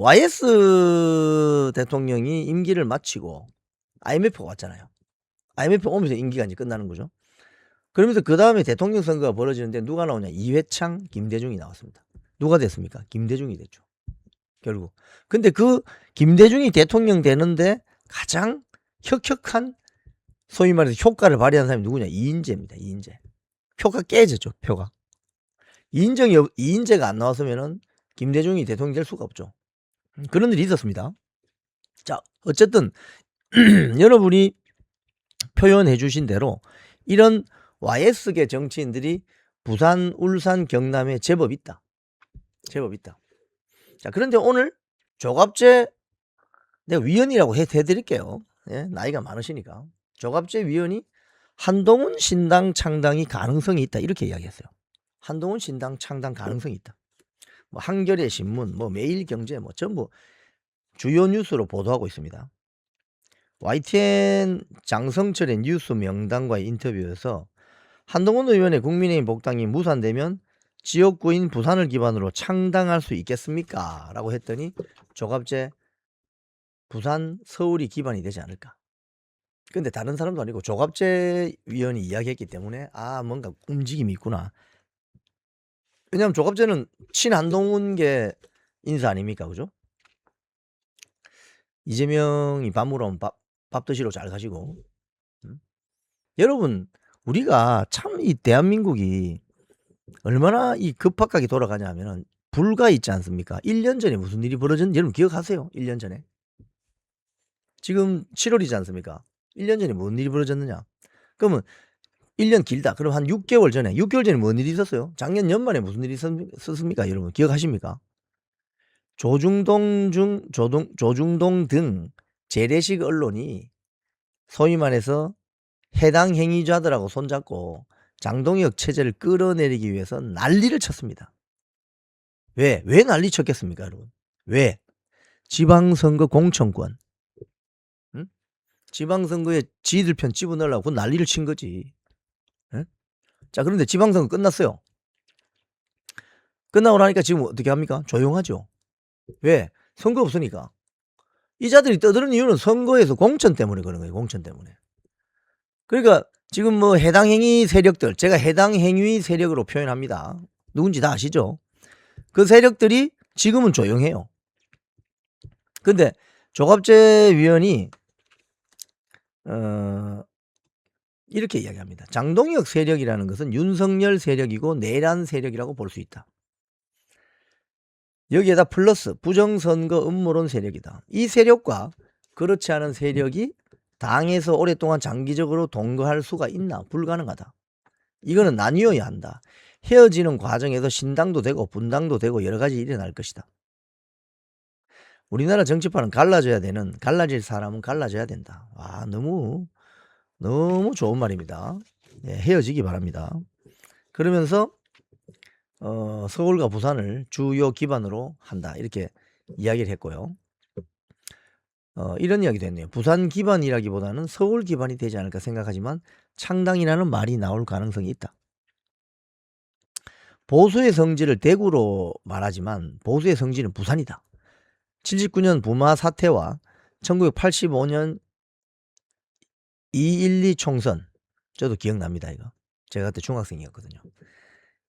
YS 대통령이 임기를 마치고 IMF가 왔잖아요. IMF 오면서 임기가 이제 끝나는 거죠. 그러면서 그 다음에 대통령 선거가 벌어지는데 누가 나오냐? 이회창, 김대중이 나왔습니다. 누가 됐습니까? 김대중이 됐죠. 결국. 근데 그 김대중이 대통령 되는데 가장 혁혁한 소위 말해서 효과를 발휘한 사람이 누구냐? 이인재입니다. 이인재. 표가 깨졌죠. 표가. 이인재가 안 나왔으면은 김대중이 대통령 될 수가 없죠. 그런 일이 있었습니다. 자, 어쨌든 여러분이 표현해 주신 대로 이런 YS계 정치인들이 부산, 울산, 경남에 제법 있다. 제법 있다. 자, 그런데 오늘 조갑재 내가 위원이라고 해드릴게요. 예, 나이가 많으시니까. 조갑재 위원이 한동훈 신당 창당이 가능성이 있다. 이렇게 이야기했어요. 한동훈 신당 창당 가능성이 있다. 뭐 한겨레 신문, 뭐 매일경제, 뭐 전부 주요 뉴스로 보도하고 있습니다. YTN 장성철의 뉴스 명단과의 인터뷰에서 한동훈 의원의 국민의힘 복당이 무산되면 지역구인 부산을 기반으로 창당할 수 있겠습니까? 라고 했더니 조갑재 부산, 서울이 기반이 되지 않을까. 근데 다른 사람도 아니고 조갑재 위원이 이야기했기 때문에 뭔가 움직임이 있구나. 왜냐하면 조갑재는 친한동훈계 인사 아닙니까? 그죠? 이재명이 밥 먹으러 오면 밥 드시러 잘 가시고. 여러분, 우리가 참 이 대한민국이 얼마나 이 급박하게 돌아가냐 하면은 불과 있지 않습니까? 1년 전에 무슨 일이 벌어졌는지 여러분 기억하세요? 1년 전에. 지금 7월이지 않습니까? 1년 전에 뭔 일이 벌어졌느냐? 그러면 1년 길다. 그럼 한 6개월 전에 뭔 일이 있었어요? 작년 연말에 무슨 일이 있었습니까? 여러분 기억하십니까? 조중동 등 재래식 언론이 소위 말해서 해당 행위자들하고 손잡고 장동혁 체제를 끌어내리기 위해서 난리를 쳤습니다. 왜 난리 쳤겠습니까, 여러분? 왜? 지방선거 공천권. 응? 지방선거에 지들 편 집어넣으려고 난리를 친 거지. 응? 자, 그런데 지방선거 끝났어요. 끝나고 나니까 지금 어떻게 합니까? 조용하죠. 왜? 선거 없으니까. 이 자들이 떠드는 이유는 선거에서 공천 때문에 그런 거예요. 공천 때문에. 그러니까 지금 뭐 해당 행위 세력들, 제가 해당 행위 세력으로 표현합니다. 누군지 다 아시죠? 그 세력들이 지금은 조용해요. 근데 조갑재 위원이 이렇게 이야기합니다. 장동혁 세력이라는 것은 윤석열 세력이고 내란 세력이라고 볼 수 있다. 여기에다 플러스 부정선거 음모론 세력이다. 이 세력과 그렇지 않은 세력이 당에서 오랫동안 장기적으로 동거할 수가 있나? 불가능하다. 이거는 나뉘어야 한다. 헤어지는 과정에서 신당도 되고 분당도 되고 여러 가지 일이 날 것이다. 우리나라 정치판은 갈라질 사람은 갈라져야 된다. 와, 너무 좋은 말입니다. 네, 헤어지기 바랍니다. 그러면서 서울과 부산을 주요 기반으로 한다. 이렇게 이야기를 했고요. 이런 이야기도 했네요. 부산 기반이라기보다는 서울 기반이 되지 않을까 생각하지만 창당이라는 말이 나올 가능성이 있다. 보수의 성지를 대구로 말하지만 보수의 성지는 부산이다. 79년 부마 사태와 1985년 2.12 총선, 저도 기억납니다. 이거 제가 그때 중학생이었거든요.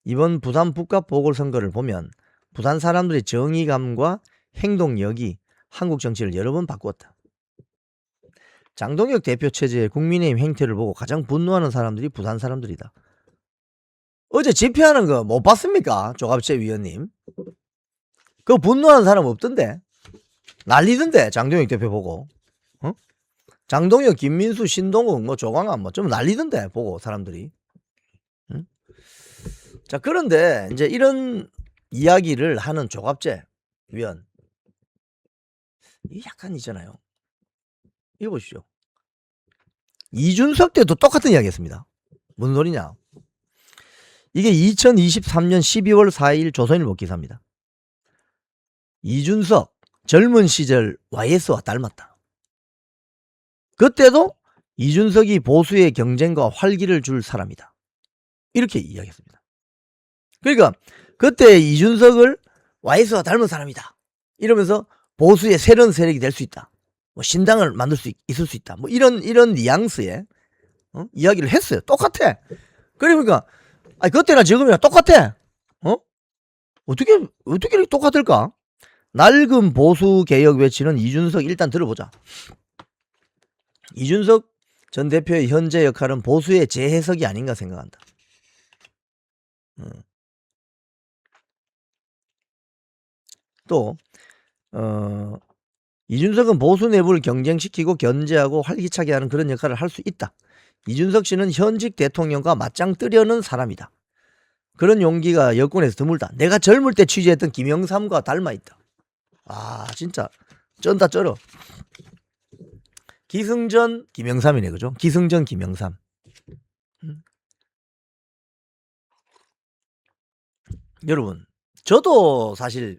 이번 부산 북갑 보궐선거를 보면 부산 사람들의 정의감과 행동력이 한국 정치를 여러 번 바꾸었다. 장동혁 대표 체제의 국민의힘 행태를 보고 가장 분노하는 사람들이 부산 사람들이다. 어제 집회하는 거 못 봤습니까? 조갑재 위원님. 그거 분노하는 사람 없던데. 난리던데, 장동혁 대표 보고. 장동혁, 김민수, 신동욱, 뭐 조광암 뭐 좀 난리던데 보고 사람들이. 응? 자, 그런데 이제 이런 이야기를 하는 조갑재 위원, 이 약간 있잖아요. 이거 보십시오. 이준석 때도 똑같은 이야기 했습니다. 무슨 소리냐? 이게 2023년 12월 4일 조선일보 기사입니다. 이준석 젊은 시절 YS와 닮았다. 그때도 이준석이 보수의 경쟁과 활기를 줄 사람이다. 이렇게 이야기했습니다. 그러니까 그때 이준석을 YS와 닮은 사람이다. 이러면서 보수의 새로운 세력이 될 수 있다. 뭐 신당을 만들 수 있을 수 있다. 뭐 이런 뉘앙스의 이야기를 했어요. 똑같아. 그러니까 그때나 지금이나 똑같아. 어떻게 이렇게 똑같을까? 낡은 보수 개혁 외치는 이준석 일단 들어보자. 이준석 전 대표의 현재 역할은 보수의 재해석이 아닌가 생각한다. 또 이준석은 보수 내부를 경쟁시키고 견제하고 활기차게 하는 그런 역할을 할 수 있다. 이준석 씨는 현직 대통령과 맞짱 뜨려는 사람이다. 그런 용기가 여권에서 드물다. 내가 젊을 때 취재했던 김영삼과 닮아 있다. 진짜 쩐다 쩔어. 기승전 김영삼이네, 그죠? 기승전 김영삼. 여러분, 저도 사실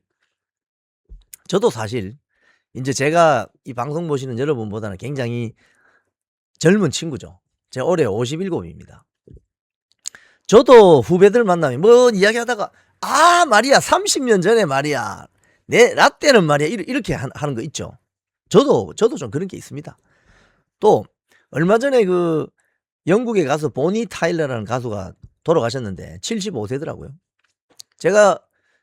이제 제가 이 방송 보시는 여러분보다는 굉장히 젊은 친구죠. 제가 올해 57입니다. 저도 후배들 만나면 뭐 이야기하다가 말이야 30년 전에 말이야 내 라떼는 말이야 이렇게 하는 거 있죠. 저도 좀 그런 게 있습니다. 또 얼마 전에 그 영국에 가서 보니 타일러라는 가수가 돌아가셨는데 75세더라고요. 제가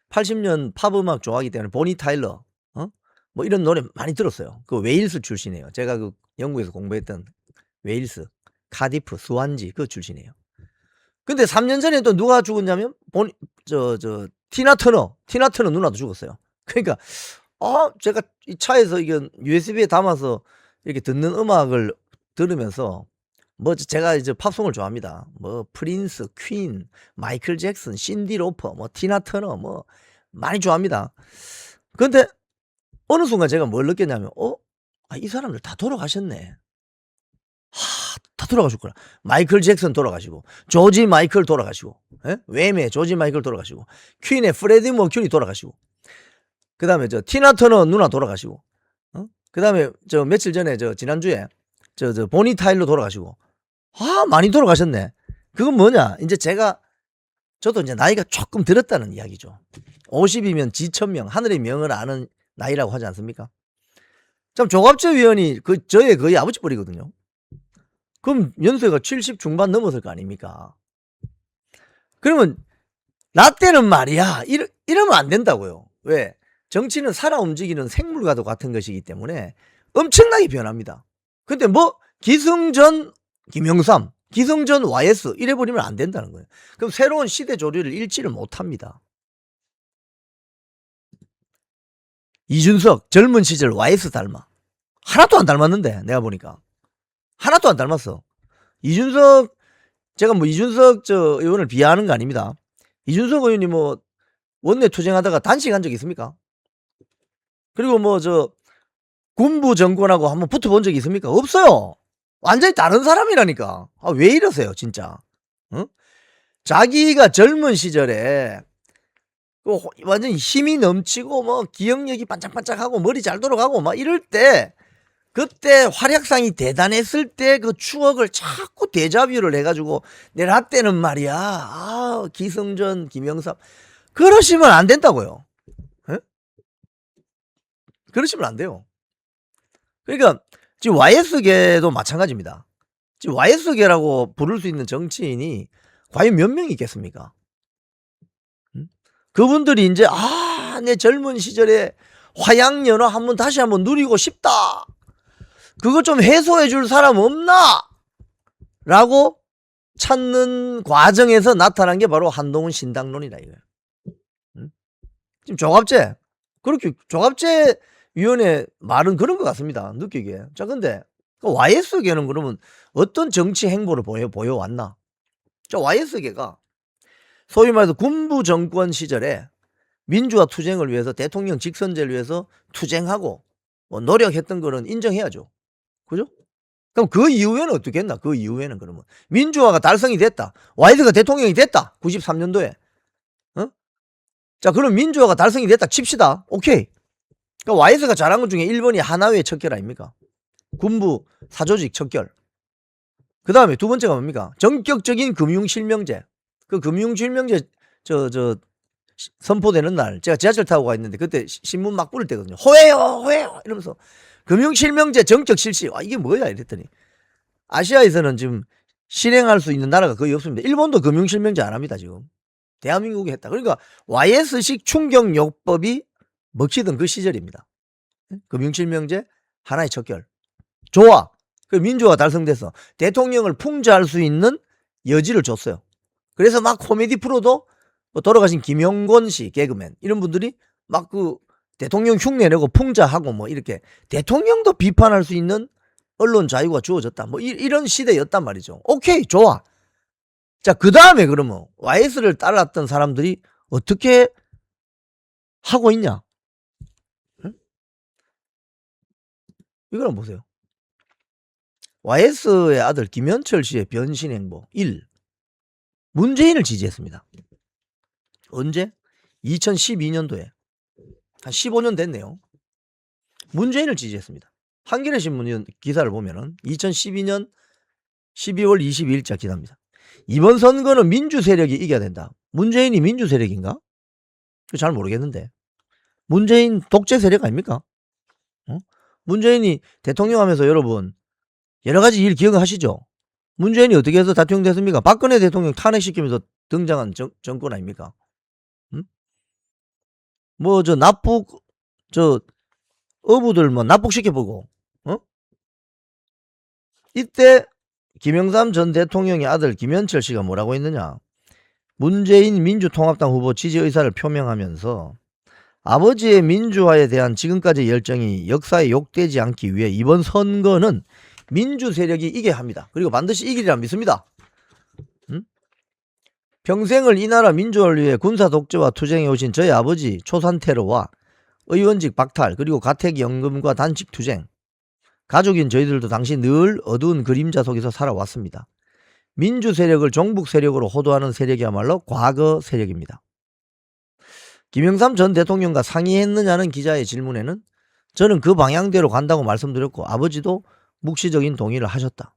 80년 팝 음악 좋아하기 때문에 보니 타일러 뭐 이런 노래 많이 들었어요. 그 웨일스 출신이에요. 제가 그 영국에서 공부했던 웨일스, 카디프, 스완지 그 출신이에요. 근데 3년 전에 또 누가 죽었냐면 티나 터너 누나도 죽었어요. 그러니까 제가 이 차에서 이게 USB에 담아서 이렇게 듣는 음악을 들으면서 뭐 제가 이제 팝송을 좋아합니다. 뭐 프린스, 퀸, 마이클 잭슨, 신디 로퍼, 뭐 티나 터너 뭐 많이 좋아합니다. 근데 어느 순간 제가 뭘 느꼈냐면 이 사람들 다 돌아가셨네. 다 돌아가셨구나. 마이클 잭슨 돌아가시고, 조지 마이클 돌아가시고, 웸의 조지 마이클 돌아가시고, 퀸의 프레디 머큐리 돌아가시고, 그 다음에 티나 터너 누나 돌아가시고, 그 다음에 며칠 전에 지난주에 보니 타일러 돌아가시고, 많이 돌아가셨네. 그건 뭐냐? 이제 저도 이제 나이가 조금 들었다는 이야기죠. 50이면 지천명, 하늘의 명을 아는 나이라고 하지 않습니까? 참 조갑재 위원이 저의 거의 아버지 뻘이거든요. 그럼 연세가 70 중반 넘었을 거 아닙니까? 그러면 라떼는 말이야 이러면 안 된다고요. 왜? 정치는 살아 움직이는 생물과도 같은 것이기 때문에 엄청나게 변합니다. 근데 뭐 기승전 김영삼, 기승전 YS 이래버리면 안 된다는 거예요. 그럼 새로운 시대 조류를 읽지를 못합니다. 이준석 젊은 시절 YS 닮아. 하나도 안 닮았는데 내가 보니까. 하나도 안 닮았어. 이준석 제가 뭐 이준석 의원을 비하하는 거 아닙니다. 이준석 의원이 뭐 원내 투쟁하다가 단식한 적 있습니까? 그리고 뭐 군부 정권하고 한번 붙어본 적이 있습니까? 없어요. 완전히 다른 사람이라니까. 왜 이러세요 진짜. 자기가 젊은 시절에 완전히 힘이 넘치고 뭐 기억력이 반짝반짝하고 머리 잘 돌아가고 막 이럴 때 그때 활약상이 대단했을 때 그 추억을 자꾸 데자뷰를 해가지고 내 라떼는 말이야 기승전 김영삼 그러시면 안 된다고요. 그러시면 안 돼요. 그러니까 지금 YS계도 마찬가지입니다. 지금 YS계라고 부를 수 있는 정치인이 과연 몇 명이 있겠습니까? 그분들이 이제 내 젊은 시절에 화양연화 다시 한번 누리고 싶다. 그거 좀 해소해 줄 사람 없나? 라고 찾는 과정에서 나타난 게 바로 한동훈 신당론이다 이거예요. 지금 조갑재 위원의 말은 그런 것 같습니다. 느끼기에. 자, 근데 YS계는 그러면 어떤 정치 행보를 보여왔나? 자, YS계가 소위 말해서 군부 정권 시절에 민주화 투쟁을 위해서 대통령 직선제를 위해서 투쟁하고 뭐 노력했던 거는 인정해야죠. 그죠? 그럼 그 이후에는 어떻게 했나? 그 이후에는 그러면 민주화가 달성이 됐다. YS가 대통령이 됐다. 93년도에. 자, 그럼 민주화가 달성이 됐다 칩시다. 오케이. 그러니까 YS가 잘한 것 중에 1번이 하나회 척결 아닙니까? 군부 사조직 척결. 그 다음에 두 번째가 뭡니까? 전격적인 금융실명제. 그 금융실명제 선포되는 날 제가 지하철 타고 가 있는데 그때 신문 막 뿌릴 때거든요. 호해요 이러면서 금융실명제 정적 실시. 와 이게 뭐야 이랬더니 아시아에서는 지금 실행할 수 있는 나라가 거의 없습니다. 일본도 금융실명제 안 합니다 지금. 대한민국이 했다. 그러니까 YS식 충격요법이 먹히던 그 시절입니다. 금융실명제 하나의 척결. 좋아. 그 민주화가 달성돼서 대통령을 풍자할 수 있는 여지를 줬어요. 그래서 막 코미디 프로도 뭐 돌아가신 김용권 씨 개그맨 이런 분들이 막 그 대통령 흉내내고 풍자하고 뭐 이렇게 대통령도 비판할 수 있는 언론 자유가 주어졌다. 뭐 이런 시대였단 말이죠. 오케이 좋아. 자 그 다음에 그러면 YS를 따랐던 사람들이 어떻게 하고 있냐? 응? 이걸 한번 보세요. YS의 아들 김현철 씨의 변신 행보 1. 문재인을 지지했습니다. 언제? 2012년도에. 한 15년 됐네요. 문재인을 지지했습니다. 한겨레 신문 기사를 보면은 2012년 12월 22일자 기사입니다. 이번 선거는 민주 세력이 이겨야 된다. 문재인이 민주 세력인가? 잘 모르겠는데. 문재인 독재 세력 아닙니까? 문재인이 대통령 하면서 여러분 여러 가지 일 기억하시죠? 문재인이 어떻게 해서 대통령 됐습니까? 박근혜 대통령 탄핵시키면서 등장한 정권 아닙니까? 뭐 어부들 뭐 납북시켜보고 이때 김영삼 전 대통령의 아들 김현철 씨가 뭐라고 했느냐? 문재인 민주통합당 후보 지지 의사를 표명하면서 아버지의 민주화에 대한 지금까지의 열정이 역사에 욕되지 않기 위해 이번 선거는 민주 세력이 이겨야 합니다. 그리고 반드시 이기리라 믿습니다. 평생을 이 나라 민주화를 위해 군사 독재와 투쟁해 오신 저희 아버지 초산 테러와 의원직 박탈 그리고 가택연금과 단식 투쟁 가족인 저희들도 당시 늘 어두운 그림자 속에서 살아왔습니다. 민주 세력을 종북 세력으로 호도하는 세력이야말로 과거 세력입니다. 김영삼 전 대통령과 상의했느냐는 기자의 질문에는 저는 그 방향대로 간다고 말씀드렸고 아버지도 묵시적인 동의를 하셨다.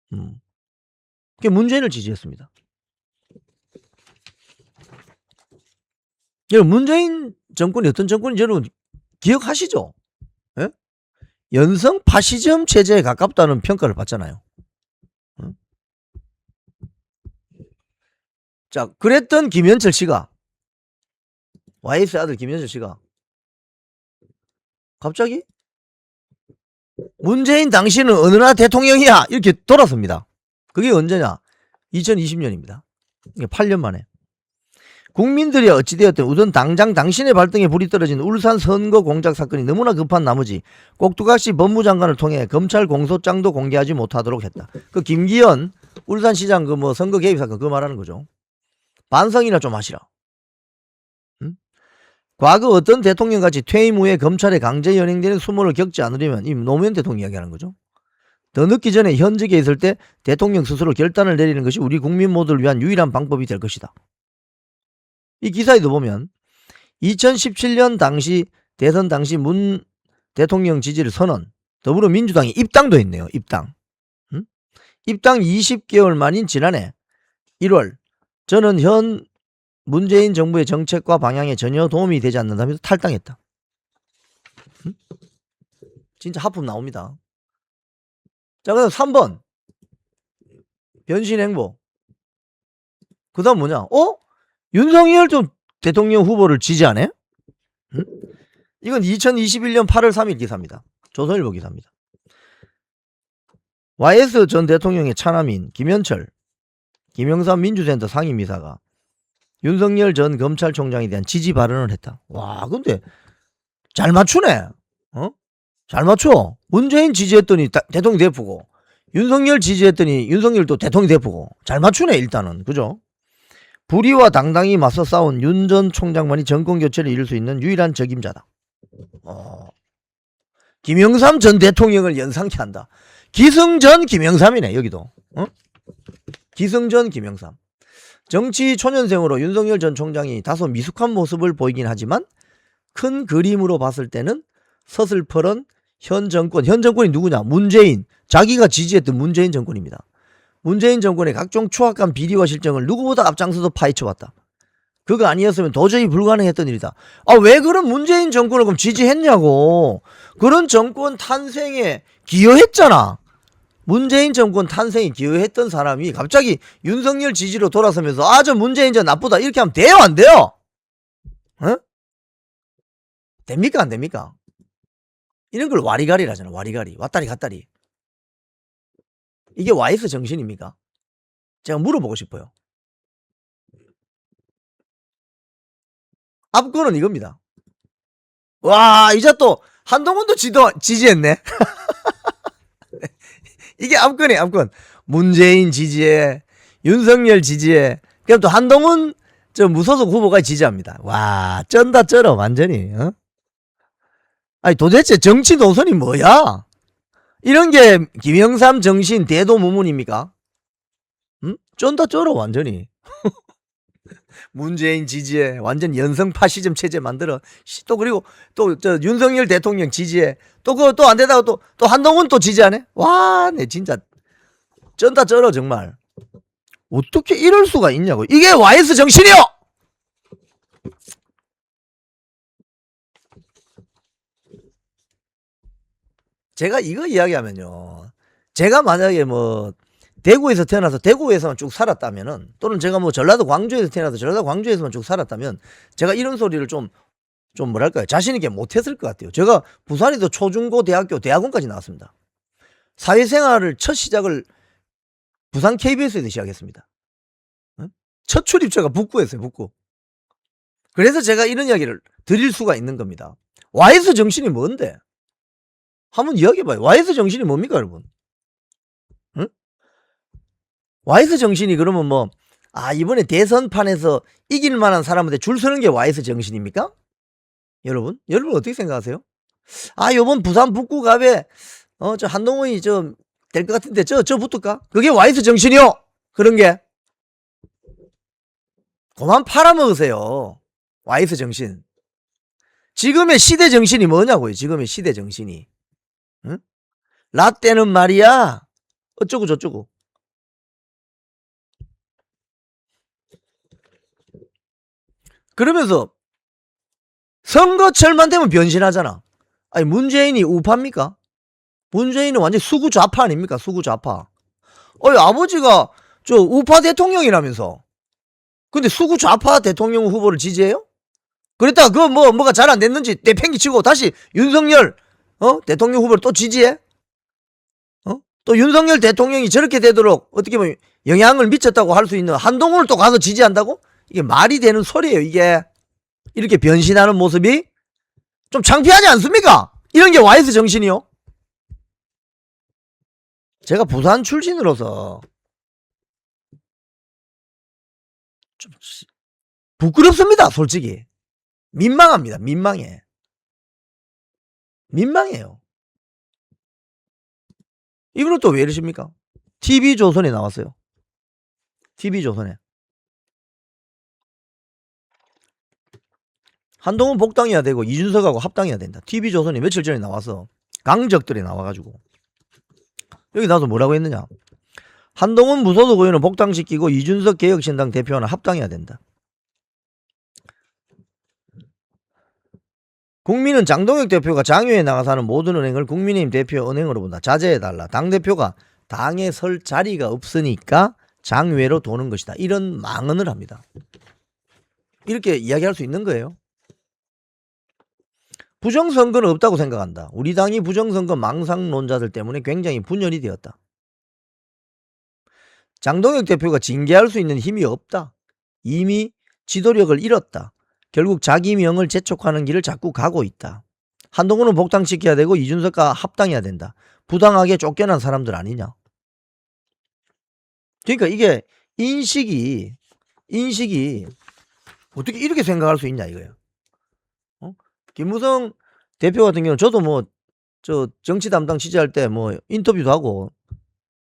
그게 문재인을 지지했습니다. 여러분 문재인 정권이 어떤 정권인지 여러분 기억하시죠? 예? 연성 파시즘 체제에 가깝다는 평가를 받잖아요. 자, 그랬던 김현철 씨가 YS 아들 김현철 씨가 갑자기 문재인 당신은 어느 나라 대통령이야 이렇게 돌아섭니다. 그게 언제냐? 2020년입니다. 8년 만에. 국민들이 어찌되었든 우선 당장 당신의 발등에 불이 떨어진 울산 선거 공작 사건이 너무나 급한 나머지 꼭두각시 법무장관을 통해 검찰 공소장도 공개하지 못하도록 했다. 그 김기현 울산시장 그 뭐 선거 개입 사건 그거 말하는 거죠. 반성이나 좀 하시라. 과거 어떤 대통령같이 퇴임 후에 검찰에 강제 연행되는 수모를 겪지 않으려면 이 노무현 대통령 이야기하는 거죠. 더 늦기 전에 현직에 있을 때 대통령 스스로 결단을 내리는 것이 우리 국민 모두를 위한 유일한 방법이 될 것이다. 이 기사에도 보면 2017년 당시 대선 당시 문 대통령 지지를 선언 더불어민주당이 입당도 했네요. 입당 20개월 만인 지난해 1월 저는 현 문재인 정부의 정책과 방향에 전혀 도움이 되지 않는다면서 탈당했다. 진짜 하품 나옵니다. 자, 그다음 3번 변신 행보. 그 다음 뭐냐? 윤석열 좀 대통령 후보를 지지하네? 이건 2021년 8월 3일 기사입니다. 조선일보 기사입니다. YS 전 대통령의 차남인 김현철, 김영삼 민주센터 상임이사가 윤석열 전 검찰총장에 대한 지지 발언을 했다. 와, 근데 잘 맞추네. 잘 맞춰. 문재인 지지했더니 대통령 대표고, 윤석열 지지했더니 윤석열도 대통령 대표고, 잘 맞추네 일단은. 그죠? 불의와 당당히 맞서 싸운 윤 전 총장만이 정권 교체를 이룰 수 있는 유일한 적임자다. 김영삼 전 대통령을 연상케 한다. 기승전 김영삼이네 여기도. 기승전 김영삼. 정치 초년생으로 윤석열 전 총장이 다소 미숙한 모습을 보이긴 하지만 큰 그림으로 봤을 때는 서슬퍼런 현 정권이 누구냐? 문재인. 자기가 지지했던 문재인 정권입니다. 문재인 정권의 각종 추악한 비리와 실정을 누구보다 앞장서서 파헤쳐왔다. 그거 아니었으면 도저히 불가능했던 일이다. 아, 왜 그런 문재인 정권을 그럼 지지했냐고. 그런 정권 탄생에 기여했잖아. 문재인 정권 탄생에 기여했던 사람이 갑자기 윤석열 지지로 돌아서면서 아, 저 문재인 저 나쁘다 이렇게 하면 돼요, 안 돼요? 어? 됩니까, 안 됩니까? 이런 걸 와리가리라잖아. 와리가리. 왔다리 갔다리. 이게 YS 정신입니까? 제가 물어보고 싶어요. 앞거는 이겁니다. 와, 이제 또 한동훈도 지지했네. 이게 앞건이 앞건. 문재인 지지해, 윤석열 지지해. 그럼 또 한동훈 저 무소속 후보가 지지합니다. 와, 쩐다 쩔어 완전히. 어? 아니 도대체 정치 노선이 뭐야? 이런 게 김영삼 정신 대도무문입니까? 응? 쩐다 쩔어 완전히. 문재인 지지해. 완전 연성 파시즘 체제 만들어. 또 그리고 또 저 윤석열 대통령 지지해. 또 그거 또 안 되다가 또 한동훈 또 지지하네. 와, 내 진짜 쩐다 쩔어 정말. 어떻게 이럴 수가 있냐고. 이게 YS 정신이요. 제가 이거 이야기하면요. 제가 만약에 뭐 대구에서 태어나서 대구에서만 쭉 살았다면은, 또는 제가 뭐 전라도 광주에서 태어나서 전라도 광주에서만 쭉 살았다면 제가 이런 소리를 좀 뭐랄까요, 자신 있게 못했을 것 같아요. 제가 부산에서 초중고 대학교 대학원까지 나왔습니다. 사회생활을 첫 시작을 부산 KBS에서 시작했습니다. 첫 출입처가 북구였어요, 북구. 그래서 제가 이런 이야기를 드릴 수가 있는 겁니다. YS 정신이 뭔데? 한번 이야기해봐요. YS 정신이 뭡니까, 여러분? 응? YS 정신이 그러면 뭐, 아, 이번에 대선판에서 이길 만한 사람한테 줄 서는 게 YS 정신입니까? 여러분 어떻게 생각하세요? 아, 요번 부산 북구갑에 저 한동훈이 좀 될 것 같은데 저 붙을까? 그게 YS 정신이요. 그런 게 그만 팔아먹으세요. YS 정신. 지금의 시대 정신이 뭐냐고요. 지금의 시대 정신이. 응? 라떼는 말이야 어쩌고 저쩌고. 그러면서 선거철만 되면 변신하잖아. 아니, 문재인이 우파입니까? 문재인은 완전 수구 좌파 아닙니까? 수구 좌파. 아버지가 저 우파 대통령이라면서. 근데 수구 좌파 대통령 후보를 지지해요? 그랬다가 그거 뭐가 잘 안 됐는지 내팽개치고 다시 윤석열 대통령 후보를 또 지지해? 또 윤석열 대통령이 저렇게 되도록 어떻게 보면 영향을 미쳤다고 할 수 있는 한동훈을 또 가서 지지한다고? 이게 말이 되는 소리예요, 이게. 이렇게 변신하는 모습이 좀 창피하지 않습니까? 이런 게 YS 정신이요. 제가 부산 출신으로서 좀 부끄럽습니다, 솔직히. 민망합니다, 민망해. 민망해요. 이분은 또 왜 이러십니까? TV조선에 나왔어요. TV조선에. 한동훈 복당해야 되고 이준석하고 합당해야 된다. TV조선이 며칠 전에 나와서 강적들이 나와가지고 여기 나와서 뭐라고 했느냐. 한동훈 무소속 의원은 복당시키고 이준석 개혁신당 대표와는 합당해야 된다. 국민은 장동혁 대표가 장외에 나가서 하는 모든 은행을 국민의힘 대표 은행으로 본다. 자제해달라. 당대표가 당에 설 자리가 없으니까 장외로 도는 것이다. 이런 망언을 합니다. 이렇게 이야기할 수 있는 거예요. 부정선거는 없다고 생각한다. 우리 당이 부정선거 망상론자들 때문에 굉장히 분열이 되었다. 장동혁 대표가 징계할 수 있는 힘이 없다. 이미 지도력을 잃었다. 결국 자기 명을 재촉하는 길을 자꾸 가고 있다. 한동훈은 복당시켜야 되고 이준석과 합당해야 된다. 부당하게 쫓겨난 사람들 아니냐. 그러니까 이게 인식이 어떻게 이렇게 생각할 수 있냐 이거예요. 김무성 대표 같은 경우는 저도 뭐 저 정치 담당 취재할 때 뭐 인터뷰도 하고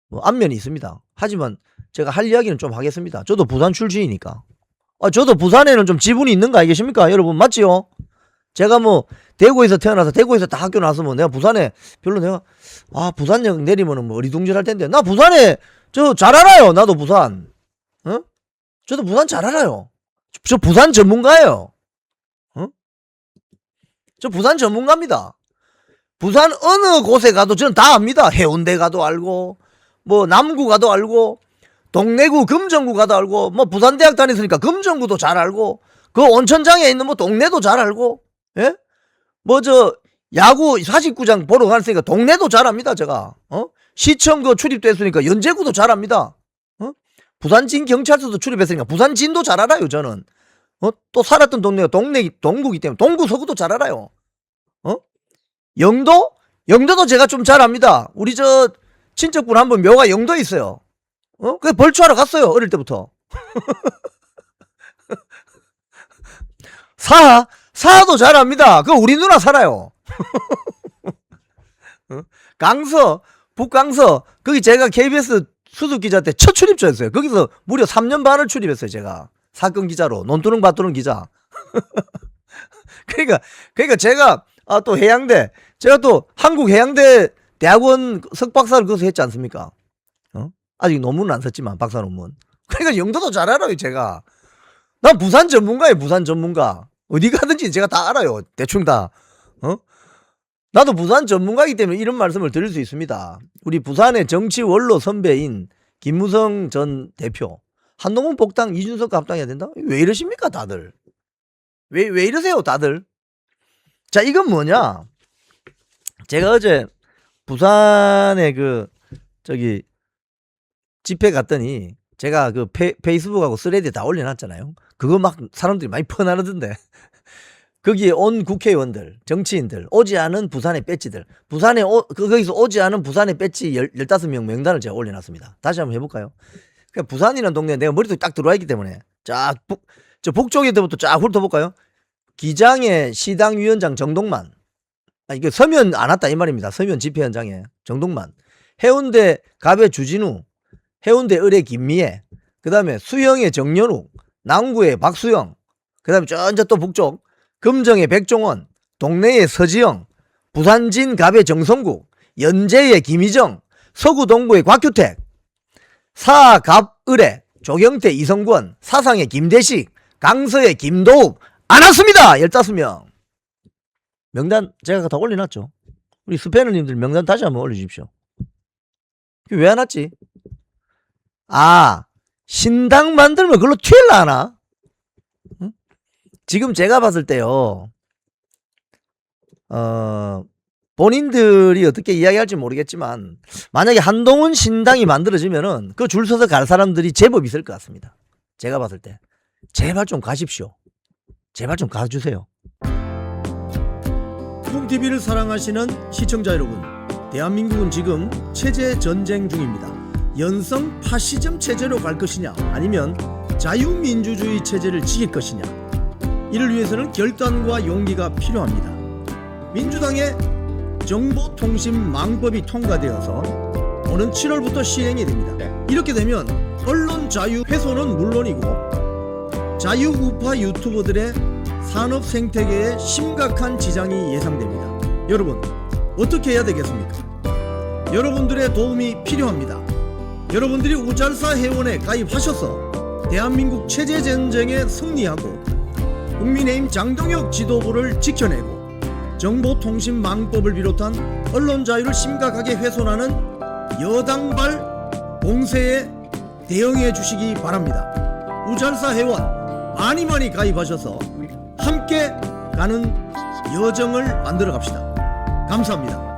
뭐 안면이 있습니다. 하지만 제가 할 이야기는 좀 하겠습니다. 저도 부산 출신이니까. 저도 부산에는 좀 지분이 있는 거 아니겠습니까? 여러분 맞지요? 제가 뭐 대구에서 태어나서 대구에서 다 학교 나왔으면 내가 부산에 별로 내가 부산역 내리면은 뭐 어리둥절할 텐데 나 부산에 저 잘 알아요. 나도 부산. 저도 부산 잘 알아요. 저 부산 전문가예요. 저 부산 전문가입니다. 부산 어느 곳에 가도 저는 다 압니다. 해운대 가도 알고, 뭐 남구 가도 알고, 동래구 금정구 가도 알고, 뭐 부산대학 다녔으니까 금정구도 잘 알고, 그 온천장에 있는 뭐 동네도 잘 알고, 예? 뭐 저 야구 사직구장 보러 갔으니까 동네도 잘 압니다. 제가 시청 그 출입됐으니까 연제구도 잘 압니다. 부산진 경찰서도 출입했으니까 부산진도 잘 알아요. 저는 또 살았던 동네가 동구기 때문에 동구 서구도 잘 알아요. 영도도 제가 좀 잘 압니다. 우리 저 친척분 한 분 묘가 영도에 있어요. 그 벌초하러 갔어요. 어릴 때부터. 사도 잘 압니다. 그 우리 누나 살아요. 강서, 북강서, 거기 제가 KBS 수석 기자 때 첫 출입처였어요. 거기서 무려 3년 반을 출입했어요. 제가 사건 기자로 논두렁 밭두렁 기자. 그러니까 제가 또 해양대, 제가 또 한국해양대 대학원 석박사를 거기서 했지 않습니까? 아직 논문은 안 썼지만 박사 논문. 그러니까 영도도 잘 알아요. 제가. 난 부산 전문가예요. 부산 전문가. 어디 가든지 제가 다 알아요. 대충 다. 나도 부산 전문가이기 때문에 이런 말씀을 드릴 수 있습니다. 우리 부산의 정치 원로 선배인 김무성 전 대표, 한동훈 복당, 이준석 합당해야 된다? 왜 이러십니까 다들? 왜 이러세요 다들? 자, 이건 뭐냐? 제가 어제 부산에 저기 집회 갔더니 제가 그 페이스북하고 스레드에 다 올려놨잖아요. 그거 막 사람들이 많이 퍼나르던데. 거기에 온 국회의원들, 정치인들, 오지 않은 부산의 배지들, 거기서 오지 않은 부산의 배지 15명 명단을 제가 올려놨습니다. 다시 한번 해볼까요? 그러니까 부산이라는 동네에 내가 머릿속에 딱 들어와 있기 때문에 쫙 저 북쪽에부터 쫙 훑어볼까요? 기장의 시당위원장 정동만, 이게 서면 안 왔다 이 말입니다. 서면 집회 현장에 정동만, 해운대 갑의 주진우, 해운대 을의 김미애, 그 다음에 수영의 정연욱, 남구의 박수영, 그 다음에 전저 또 북쪽 금정의 백종원, 동래의 서지영, 부산진 갑의 정성국, 연제의 김희정, 서구 동구의 곽규택, 사갑을의 조경태 이성권, 사상의 김대식, 강서의 김도읍 안 왔습니다. 15명. 명단 제가 다 올려놨죠. 우리 스패너님들 명단 다시 한번 올려주십시오. 왜 안 왔지? 신당 만들면 그걸로 튀일라 하나? 응? 지금 제가 봤을 때요, 본인들이 어떻게 이야기할지 모르겠지만 만약에 한동훈 신당이 만들어지면은 그 줄 서서 갈 사람들이 제법 있을 것 같습니다. 제가 봤을 때 제발 좀 가십시오. 제발 좀 가주세요. 쿵TV를 사랑하시는 시청자 여러분, 대한민국은 지금 체제 전쟁 중입니다. 연성 파시즘 체제로 갈 것이냐, 아니면 자유민주주의 체제를 지킬 것이냐, 이를 위해서는 결단과 용기가 필요합니다. 민주당의 정보통신망법이 통과되어서 오는 7월부터 시행이 됩니다. 이렇게 되면 언론 자유 훼손은 물론이고 자유우파 유튜버들의 산업 생태계에 심각한 지장이 예상됩니다. 여러분, 어떻게 해야 되겠습니까? 여러분들의 도움이 필요합니다. 여러분들이 우잘사 회원에 가입하셔서 대한민국 체제 전쟁에 승리하고 국민의힘 장동혁 지도부를 지켜내고 정보통신망법을 비롯한 언론 자유를 심각하게 훼손하는 여당발 공세에 대응해 주시기 바랍니다. 우잘사 회원 많이 가입하셔서 함께 가는 여정을 만들어 갑시다. 감사합니다.